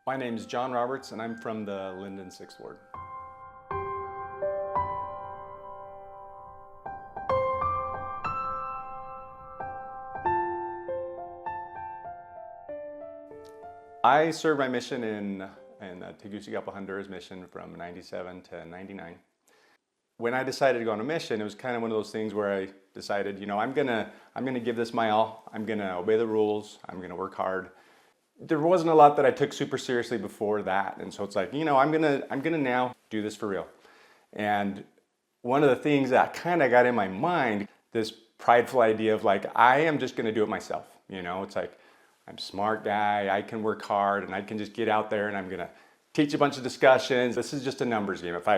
My name is John Roberts, and I'm from the Lindon 6th Ward. I served my mission in Tegucigalpa, Honduras mission from 97 to 99. When I decided to go on a mission, it was kind of one of those things where I decided, I'm gonna give this my all. I'm gonna obey the rules. I'm gonna work hard. There wasn't a lot that I took super seriously before that, and so it's like, I'm gonna now do this for real. And one of the things that kind of got in my mind, this prideful idea of like, I am just gonna do it myself. It's like, I'm a smart guy, I can work hard, and I can just get out there and I'm gonna teach a bunch of discussions. This is just a numbers game. If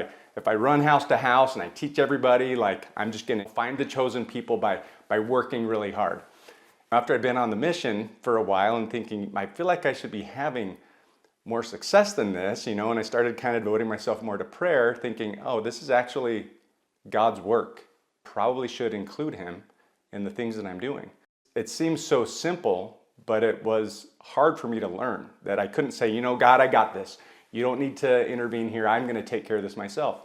I run house to house and I teach everybody, like, I'm just gonna find the chosen people by working really hard. After I'd been on the mission for a while and thinking, I feel like I should be having more success than this, and I started kind of devoting myself more to prayer, thinking, oh, this is actually God's work. Probably should include Him in the things that I'm doing. It seems so simple, but it was hard for me to learn that I couldn't say, God, I got this. You don't need to intervene here. I'm going to take care of this myself.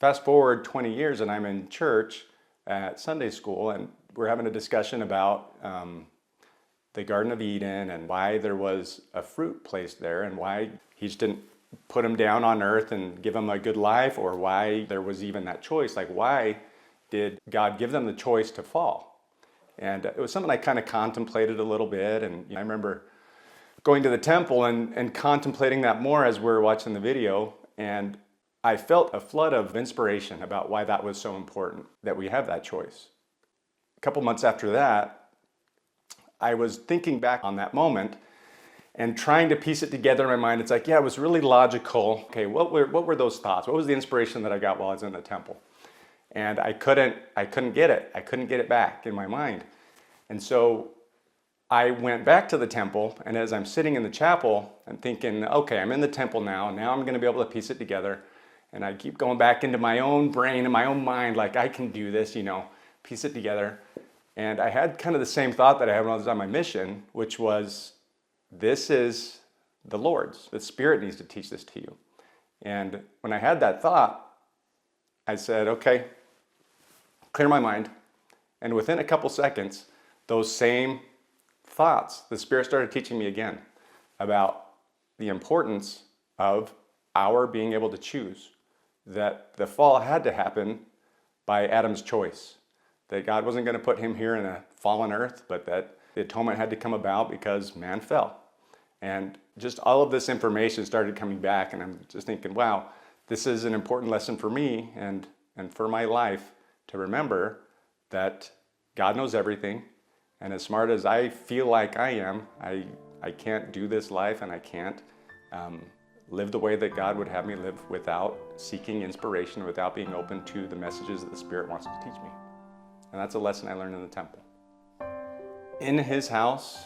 Fast forward 20 years and I'm in church at Sunday school, and we're having a discussion about the Garden of Eden and why there was a fruit placed there and why He just didn't put them down on earth and give them a good life, or why there was even that choice. Like, why did God give them the choice to fall? And it was something I kind of contemplated a little bit. And I remember going to the temple and contemplating that more as we were watching the video. And I felt a flood of inspiration about why that was so important, that we have that choice. A couple months after that, I was thinking back on that moment and trying to piece it together in my mind. It's like, yeah, it was really logical. Okay, what were those thoughts? What was the inspiration that I got while I was in the temple? And I couldn't get it. I couldn't get it back in my mind. And so I went back to the temple, and as I'm sitting in the chapel, I'm thinking, okay, I'm in the temple now. Now I'm going to be able to piece it together. And I keep going back into my own brain and my own mind, like, I can do this, piece it together. And I had kind of the same thought that I had when I was on my mission, which was, this is the Lord's. The Spirit needs to teach this to you. And when I had that thought, I said, okay, clear my mind. And within a couple seconds, those same thoughts, the Spirit started teaching me again about the importance of our being able to choose, that the fall had to happen by Adam's choice, that God wasn't going to put him here in a fallen earth, but that the atonement had to come about because man fell. And just all of this information started coming back, and I'm just thinking, wow, this is an important lesson for me and for my life, to remember that God knows everything. And as smart as I feel like I am, I can't do this life, and I can't live the way that God would have me live without seeking inspiration, without being open to the messages that the Spirit wants to teach me. And that's a lesson I learned in the temple. In His house,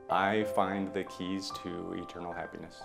I find the keys to eternal happiness.